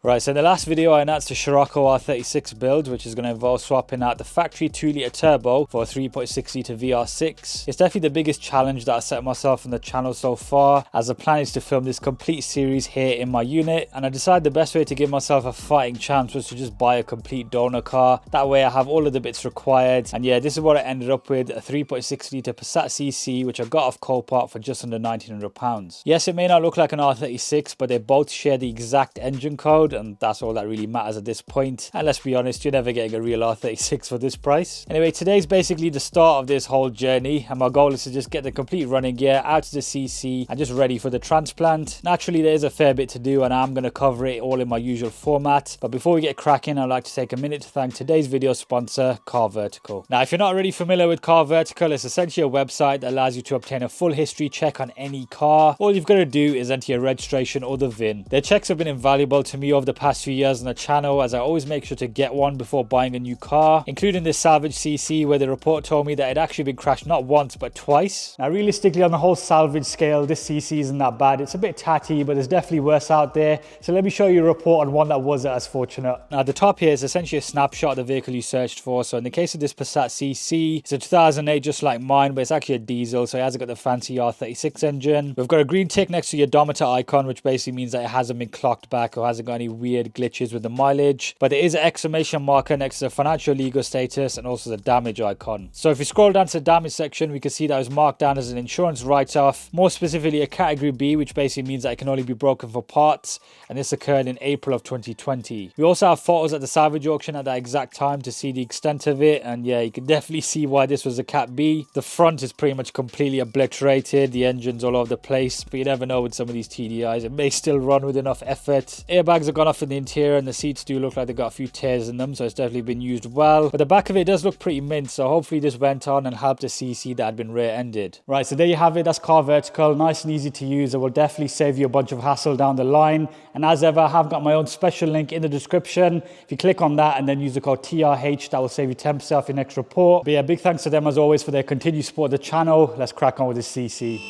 Right, so in the last video I announced the Scirocco R36 build, which is going to involve swapping out the factory 2-litre turbo for a 3.6-litre VR6. It's definitely the biggest challenge that I set myself on the channel so far, as the plan is to film this complete series here in my unit, and I decided the best way to give myself a fighting chance was to just buy a complete donor car. That way I have all of the bits required, and yeah, this is what I ended up with, a 3.6-litre Passat CC, which I got off Copart for just under £1,900. Yes, it may not look like an R36, but they both share the exact engine code, and that's all that really matters at this point. And let's be honest, you're never getting a real R36 for this price. Anyway, today's basically the start of this whole journey, and my goal is to just get the complete running gear out to the CC and just ready for the transplant. Naturally, there's a fair bit to do, and I'm going to cover it all in my usual format. But before we get cracking, I'd like to take a minute to thank today's video sponsor, Car Vertical. Now, if you're not already familiar with Car Vertical, it's essentially a website that allows you to obtain a full history check on any car. All you've got to do is enter your registration or the VIN. Their checks have been invaluable to me over the past few years on the channel, as I always make sure to get one before buying a new car, including this salvage CC, where the report told me that it actually been crashed not once but twice. Now, realistically, on the whole salvage scale, this CC isn't that bad. It's a bit tatty, but there's definitely worse out there. So let me show you a report on one that wasn't as fortunate. Now, the top here is essentially a snapshot of the vehicle you searched for. So in the case of this Passat CC, it's a 2008 just like mine, but it's actually a diesel, so it hasn't got the fancy R36 engine. We've got a green tick next to the odometer icon, which basically means that it hasn't been clocked back or hasn't got any weird glitches with the mileage. But there is an exclamation marker next to the financial legal status and also the damage icon. So if you scroll down to the damage section, we can see that it was marked down as an insurance write-off, more specifically a category B, which basically means that it can only be broken for parts, and this occurred in April of 2020. We also have photos at the salvage auction at that exact time to see the extent of it, and yeah, you can definitely see why this was a Cat B. The front is pretty much completely obliterated, the engine's all over the place, but you never know with some of these TDIs, it may still run with enough effort. Airbags have gone off in the interior, and the seats do look like they've got a few tears in them, so it's definitely been used well. But the back of it does look pretty mint, so hopefully this went on and helped the CC that had been rear-ended. Right, so there you have it. That's Car Vertical. Nice and easy to use. It will definitely save you a bunch of hassle down the line. And as ever, I have got my own special link in the description. If you click on that and then use the code TRH, that will save you 10% off your next report. But yeah, big thanks to them as always for their continued support of the channel. Let's crack on with this CC.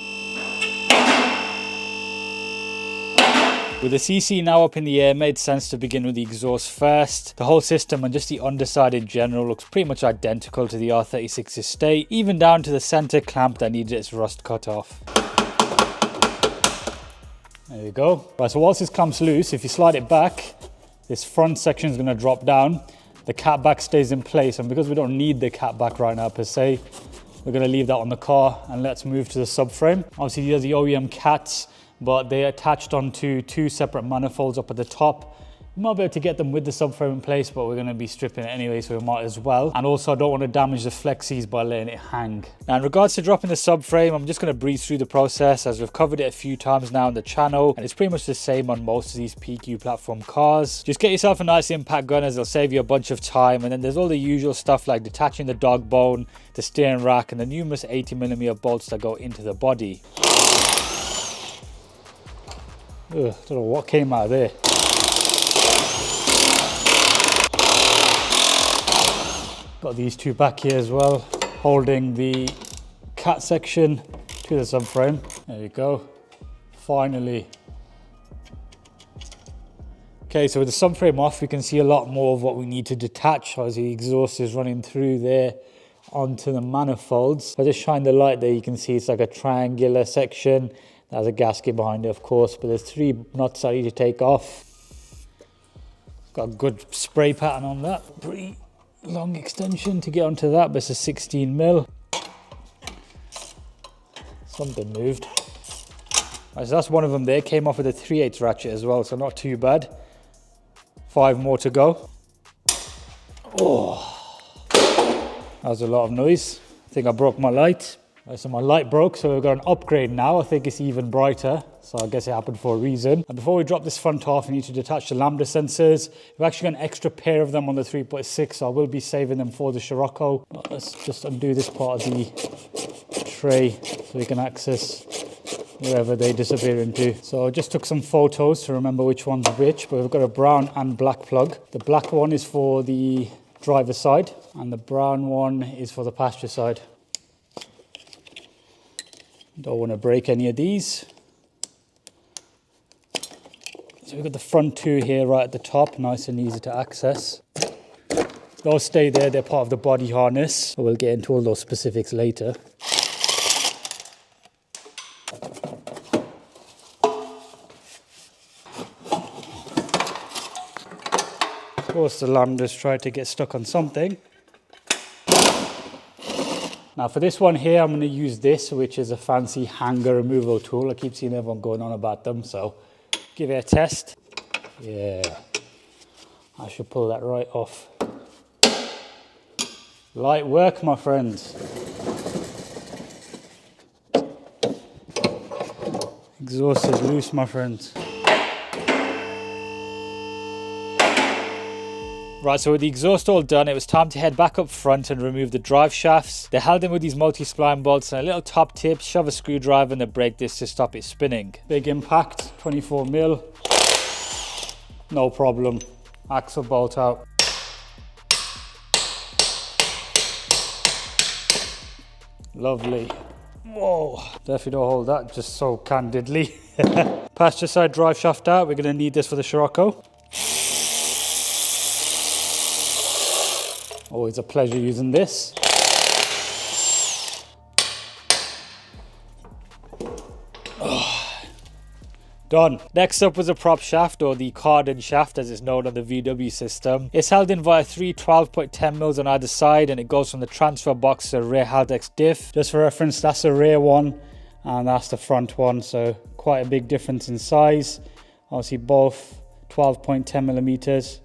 With the CC now up in the air, it made sense to begin with the exhaust first. The whole system and just the underside in general looks pretty much identical to the R36 estate, even down to the center clamp that needed its rust cut off. There you go. Right, so whilst this clamp's loose, if you slide it back, this front section is going to drop down. The cat back stays in place, and because we don't need the cat back right now per se, we're going to leave that on the car, and let's move to the subframe. Obviously, these are the OEM cats, but they're attached onto two separate manifolds up at the top. We might be able to get them with the subframe in place, but we're going to be stripping it anyway, so we might as well. And also, I don't want to damage the flexies by letting it hang. Now, in regards to dropping the subframe, I'm just going to breeze through the process, as we've covered it a few times now on the channel, and it's pretty much the same on most of these PQ platform cars. Just get yourself a nice impact gun, as it'll save you a bunch of time. And then there's all the usual stuff like detaching the dog bone, the steering rack, and the numerous 80mm bolts that go into the body. Ugh, don't know what came out of there. Got these two back here as well, holding the cat section to the subframe. There you go. Finally. Okay, so with the subframe off, we can see a lot more of what we need to detach. Obviously, the exhaust is running through there onto the manifolds. If I just shine the light there, you can see it's like a triangular section. There's a gasket behind it, of course, but there's 3 nuts I need to take off. Got a good spray pattern on that. Pretty long extension to get onto that, but it's a 16mm. Something moved. Right, so that's one of them there. Came off with a 3/8 ratchet as well, so not too bad. 5 more to go. Oh, that was a lot of noise. I think I broke my light. So my light broke, so we've got an upgrade now. I think it's even brighter, so I guess it happened for a reason. And before we drop this front off, we need to detach the lambda sensors. We've actually got an extra pair of them on the 3.6, so I will be saving them for the Scirocco. But let's just undo this part of the tray so we can access wherever they disappear into. So I just took some photos to remember which one's which, but we've got a brown and black plug. The black one is for the driver's side, and the brown one is for the passenger side. Don't want to break any of these. So we've got the front two here right at the top, nice and easy to access. Those stay there, they're part of the body harness. We'll get into all those specifics later. Of course, the landers try to get stuck on something. Now for this one here, I'm going to use this, which is a fancy hanger removal tool. I keep seeing everyone going on about them, so give it a test. Yeah, I should pull that right off. Light work, my friends. Exhaust is loose, my friends. Right, so with the exhaust all done, it was time to head back up front and remove the drive shafts. They're held in with these multi-spline bolts and a little top tip, shove a screwdriver in the brake disc to stop it spinning. Big impact, 24mm. No problem. Axle bolt out. Lovely. Whoa, definitely don't hold that just so candidly. Passenger side drive shaft out. We're going to need this for the Scirocco. Always a pleasure using this. Done. Next up was a prop shaft, or the cardan shaft as it's known on the VW system. It's held in via three 12.10mm on either side, and it goes from the transfer box to the rear Haldex diff. Just for reference, that's the rear one and that's the front one, so quite a big difference in size. Obviously both 12.10mm.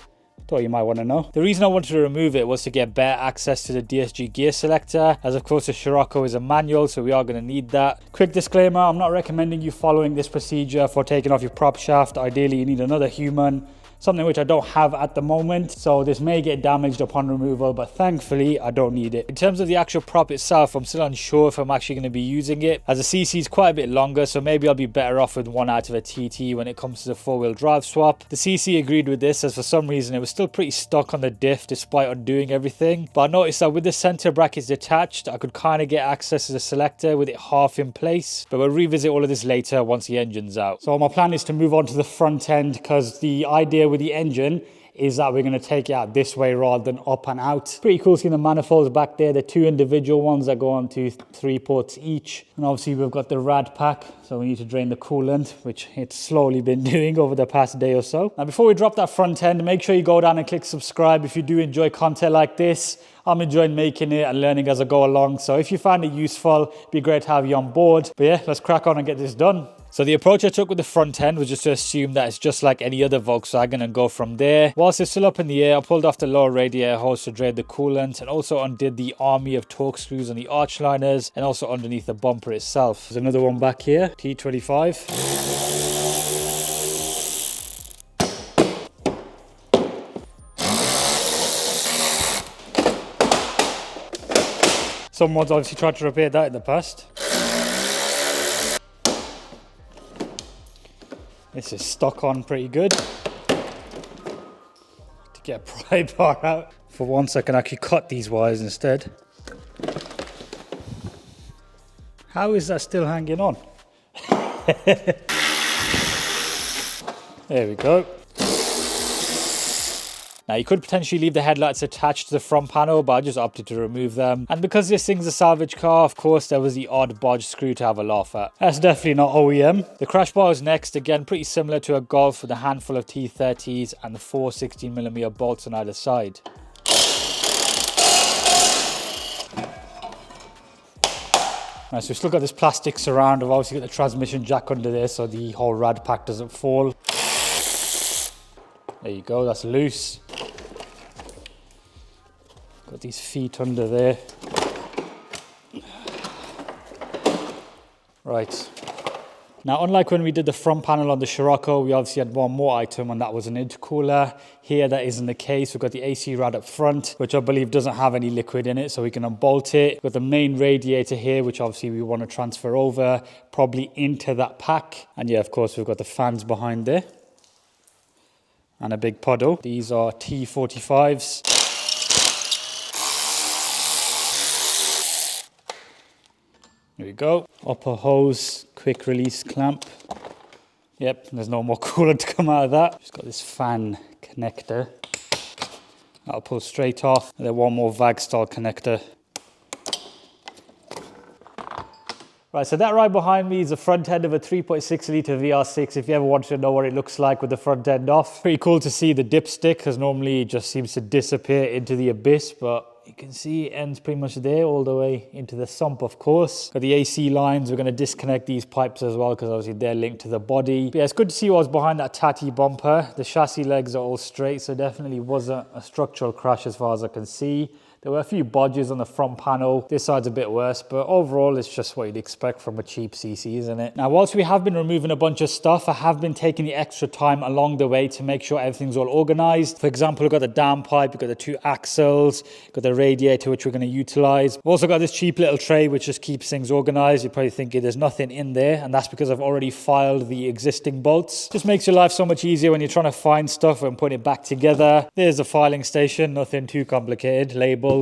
Thought you might want to know. The reason I wanted to remove it was to get better access to the DSG gear selector, as of course the Scirocco is a manual, so we are going to need that. Quick disclaimer, I'm not recommending you following this procedure for taking off your prop shaft. Ideally you need another human, something which I don't have at the moment, so this may get damaged upon removal, but thankfully I don't need it. In terms of the actual prop itself, I'm still unsure if I'm actually going to be using it, as the CC is quite a bit longer, so maybe I'll be better off with one out of a TT when it comes to the four-wheel drive swap. The CC agreed with this, as for some reason it was still pretty stuck on the diff despite undoing everything, but I noticed that with the center brackets detached, I could kind of get access to the selector with it half in place, but we'll revisit all of this later once the engine's out. So my plan is to move on to the front end, because the idea with the engine is that we're going to take it out this way rather than up and out. Pretty cool seeing the manifolds back there, the two individual ones that go onto 3 ports each. And obviously we've got the rad pack, so we need to drain the coolant, which it's slowly been doing over the past day or so. Now before we drop that front end, make sure you go down and click subscribe if you do enjoy content like this. I'm enjoying making it and learning as I go along, so if you find it useful, it'd be great to have you on board. But yeah, let's crack on and get this done. So the approach I took with the front end was just to assume that it's just like any other Volkswagen and go from there. Whilst it's still up in the air, I pulled off the lower radiator hose to drain the coolant, and also undid the army of torque screws on the arch liners and also underneath the bumper itself. There's another one back here, T25. Someone's obviously tried to repair that in the past. This is stuck on pretty good. To get a pry bar out. For once I can actually cut these wires instead. How is that still hanging on? There we go. Now you could potentially leave the headlights attached to the front panel, but I just opted to remove them. And because this thing's a salvage car, of course there was the odd bodge screw to have a laugh at. That's definitely not OEM. The crash bar is next, again pretty similar to a Golf with a handful of T30s and the 4 16mm bolts on either side. Right, so we've still got this plastic surround. I've obviously got the transmission jack under there so the whole rad pack doesn't fall. There you go, that's loose. Got these feet under there. Right. Now, unlike when we did the front panel on the Scirocco, we obviously had one more item, and that was an intercooler. Here, that isn't the case. We've got the AC rad up front, which I believe doesn't have any liquid in it, so we can unbolt it. We've got the main radiator here, which obviously we want to transfer over, probably into that pack. And yeah, of course, we've got the fans behind there. And a big puddle. These are T45s. There we go. Upper hose, quick release clamp. Yep, there's no more coolant to come out of that. Just got this fan connector. That'll pull straight off. And then one more VAG style connector. Right, so that right behind me is the front end of a 3.6 litre VR6, if you ever wanted to know what it looks like with the front end off. Pretty cool to see the dipstick, because normally it just seems to disappear into the abyss, but you can see it ends pretty much there, all the way into the sump, of course. Got the AC lines. We're going to disconnect these pipes as well, because obviously they're linked to the body. But yeah, it's good to see what's behind that tatty bumper. The chassis legs are all straight, so definitely wasn't a structural crash as far as I can see. There were a few bodges on the front panel. This side's a bit worse, but overall it's just what you'd expect from a cheap CC, isn't it? Now, whilst we have been removing a bunch of stuff, I have been taking the extra time along the way to make sure everything's all organized. For example, we've got the downpipe, we've got the 2 axles, got the radiator, which we're going to utilize. We've also got this cheap little tray, which just keeps things organized. You're probably thinking there's nothing in there, and that's because I've already filed the existing bolts. Just makes your life so much easier when you're trying to find stuff and put it back together. There's the filing station, nothing too complicated. Labels,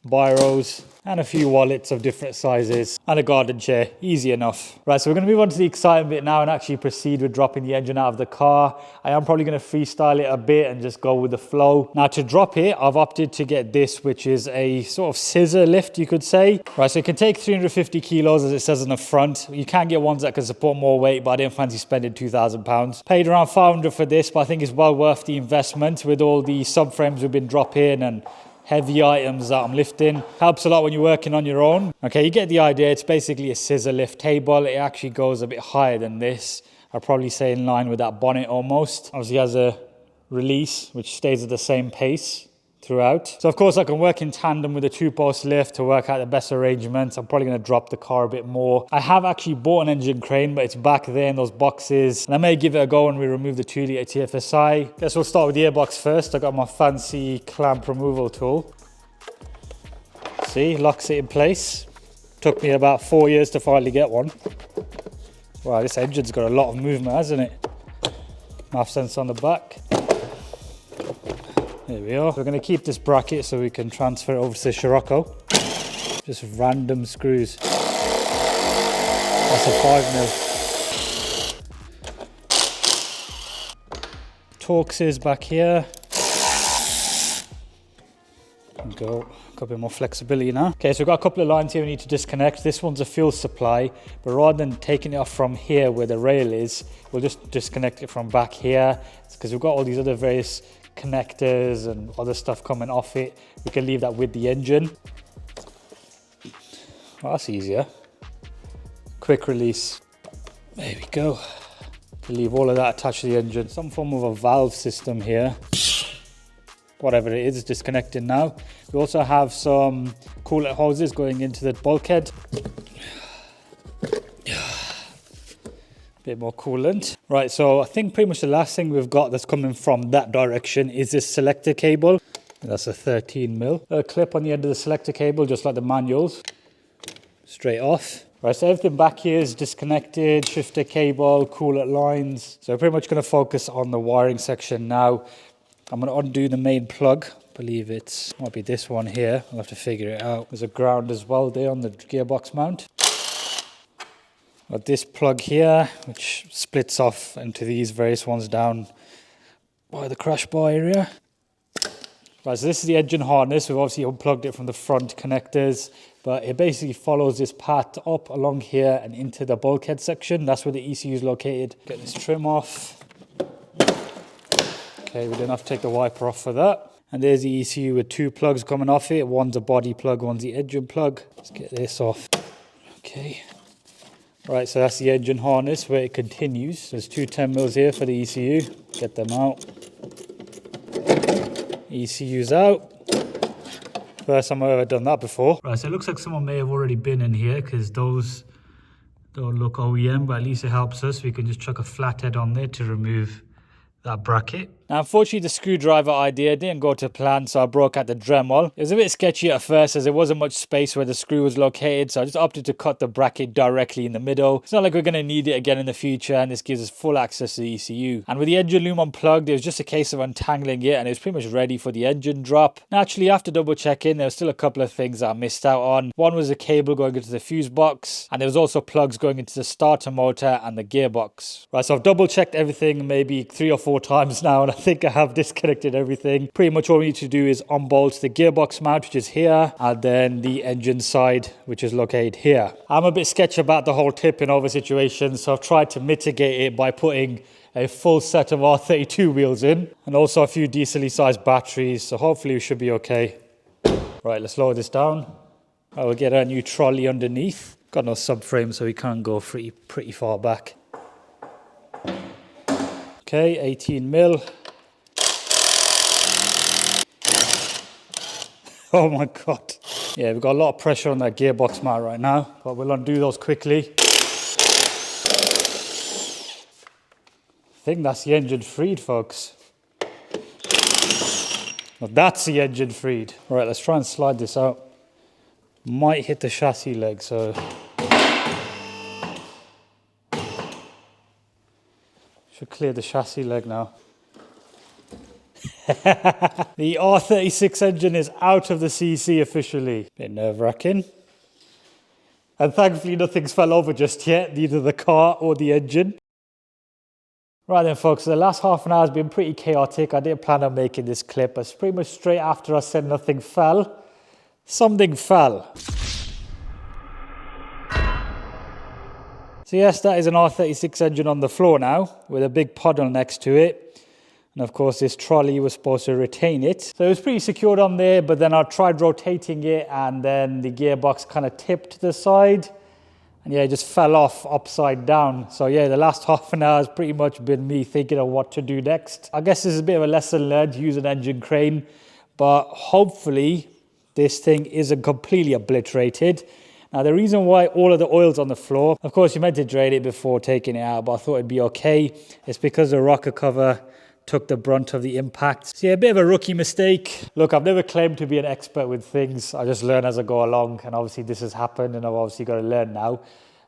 biros, and a few wallets of different sizes, and a garden chair. Easy enough. Right, so we're going to move on to the exciting bit now and actually proceed with dropping the engine out of the car. I am probably going to freestyle it a bit and just go with the flow. Now, to drop it, I've opted to get this, which is a sort of scissor lift, you could say. Right, so it can take 350 kilos, as it says on the front. You can get ones that can support more weight, but I didn't fancy spending £2,000. Paid around 500 for this, but I think it's well worth the investment with all the subframes we've been dropping and heavy items that I'm lifting. Helps a lot when you're working on your own. Okay, you get the idea. It's basically a scissor lift table. It actually goes a bit higher than this. I'd probably say in line with that bonnet almost. Obviously, it has a release which stays at the same pace throughout. So of course I can work in tandem with a 2-post lift to work out the best arrangements. I'm probably going to drop the car a bit more. I have actually bought an engine crane, but it's back there in those boxes, and I may give it a go when we remove the 2 litre TFSI. Guess we'll start with the airbox first. I got my fancy clamp removal tool. See, locks it in place. Took me about 4 years to finally get one. Wow, this engine's got a lot of movement, hasn't it? MAF sensor on the back. There we are. We're going to keep this bracket so we can transfer it over to the Scirocco. Just random screws. That's a 5mm. Torx is back here. There we go. Got a bit more flexibility now. Okay, so we've got a couple of lines here we need to disconnect. This one's a fuel supply, but rather than taking it off from here where the rail is, we'll just disconnect it from back here. It's because we've got all these other various connectors and other stuff coming off it. We can leave that with the engine. Well, that's easier. Quick release. There we go. We'll leave all of that attached to the engine. Some form of a valve system here. Whatever it is, it's disconnected now. We also have some coolant hoses going into the bulkhead. Bit more coolant. Right, so I think pretty much the last thing we've got that's coming from that direction is this selector cable. That's a 13mm. A clip on the end of the selector cable, just like the manuals. Straight off. Right, so everything back here is disconnected. Shifter cable, coolant lines. So we're pretty much going to focus on the wiring section now. I'm going to undo the main plug. I believe it might be this one here. I'll have to figure it out. There's a ground as well there on the gearbox mount. Got this plug here, which splits off into these various ones down by the crash bar area. Right, so this is the engine harness. We've obviously unplugged it from the front connectors, but it basically follows this path up along here and into the bulkhead section. That's where the ECU is located. Get this trim off. Okay, we don't have to take the wiper off for that. And there's the ECU with 2 plugs coming off it. One's a body plug, one's the engine plug. Let's get this off. Okay. Right, so that's the engine harness where it continues. There's 2 10mm here for the ECU. Get them out. ECU's out. First time I've ever done that before. Right, so it looks like someone may have already been in here because those don't look OEM, but at least it helps us. We can just chuck a flathead on there to remove that bracket. Now, unfortunately, the screwdriver idea didn't go to plan, so I broke out the Dremel. It was a bit sketchy at first as there wasn't much space where the screw was located, so I just opted to cut the bracket directly in the middle. It's not like we're going to need it again in the future, and this gives us full access to the ECU. And with the engine loom unplugged, it was just a case of untangling it, and it was pretty much ready for the engine drop. Naturally, after double checking, there was still a couple of things that I missed out on. One was a cable going into the fuse box, and there was also plugs going into the starter motor and the gearbox. Right, so I've double checked everything maybe 3 or 4 times now, and I think I have disconnected everything. Pretty much all we need to do is unbolt the gearbox mount, which is here, and then the engine side, which is located here. I'm a bit sketchy about the whole tipping over situation, so I've tried to mitigate it by putting a full set of R32 wheels in, and also a few decently sized batteries, so hopefully we should be okay. Right, let's lower this down. I will get a new trolley underneath. Got no subframe, so we can't go pretty far back. Okay, 18 mil. Oh my God. Yeah, we've got a lot of pressure on that gearbox mount right now, but we'll undo those quickly. I think that's the engine freed, folks. Well, that's the engine freed. All right, let's try and slide this out. Might hit the chassis leg, so. Should clear the chassis leg now. The R36 engine is out of the CC officially. Bit nerve-wracking. And thankfully nothing's fell over just yet, neither the car or the engine. Right then folks, the last half an hour has been pretty chaotic. I didn't plan on making this clip. It's pretty much straight after I said nothing fell, something fell. So yes, that is an R36 engine on the floor now, with a big puddle next to it. And of course, this trolley was supposed to retain it. So it was pretty secured on there, but then I tried rotating it, and then the gearbox kind of tipped to the side. And yeah, it just fell off upside down. So yeah, the last half an hour has pretty much been me thinking of what to do next. I guess this is a bit of a lesson learned, use an engine crane. But hopefully, this thing isn't completely obliterated. Now, the reason why all of the oil's on the floor, of course, you meant to drain it before taking it out, but I thought it'd be okay. It's because the rocker cover took the brunt of the impact. So yeah, a bit of a rookie mistake. Look, I've never claimed to be an expert with things. I just learn as I go along, and obviously this has happened, and I've obviously got to learn now.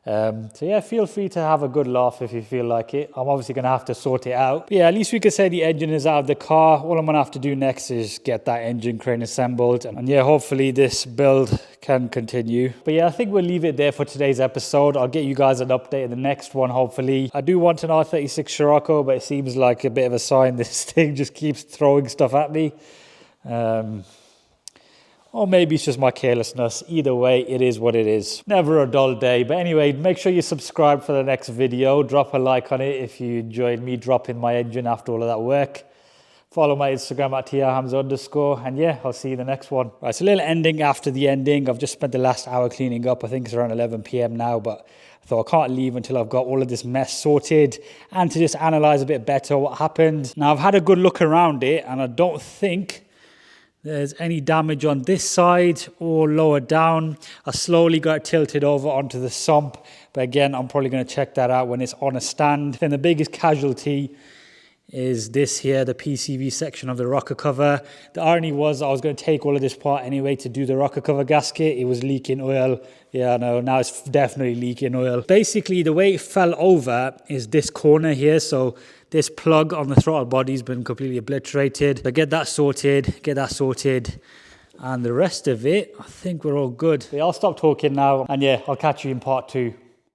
So yeah, feel free to have a good laugh if you feel like it. I'm obviously going to have to sort it out. But yeah, at least we could say the engine is out of the car. All I'm going to have to do next is get that engine crane assembled. And yeah, hopefully this build can continue. But yeah, I think we'll leave it there for today's episode. I'll get you guys an update in the next one, hopefully. I do want an R36 Scirocco, but it seems like a bit of a sign this thing just keeps throwing stuff at me. Or maybe it's just my carelessness. Either way, it is what it is. Never a dull day. But anyway, make sure you subscribe for the next video. Drop a like on it if you enjoyed me dropping my engine after all of that work. Follow my Instagram at @TRHams_. And yeah, I'll see you in the next one. Right, so a little ending after the ending. I've just spent the last hour cleaning up. I think it's around 11 PM now, but I thought I can't leave until I've got all of this mess sorted and to just analyze a bit better what happened. Now, I've had a good look around it, and I don't think there's any damage on this side or lower down. I slowly got tilted over onto the sump, but again, I'm probably going to check that out when it's on a stand. Then the biggest casualty is this here, the PCV section of the rocker cover. The irony was I was going to take all of this part anyway to do the rocker cover gasket. It was leaking oil. Yeah, I know, now it's definitely leaking oil. Basically, the way it fell over is this corner here. So this plug on the throttle body has been completely obliterated. So get that sorted, and the rest of it, I think we're all good. Yeah, I'll stop talking now, and yeah, I'll catch you in part 2.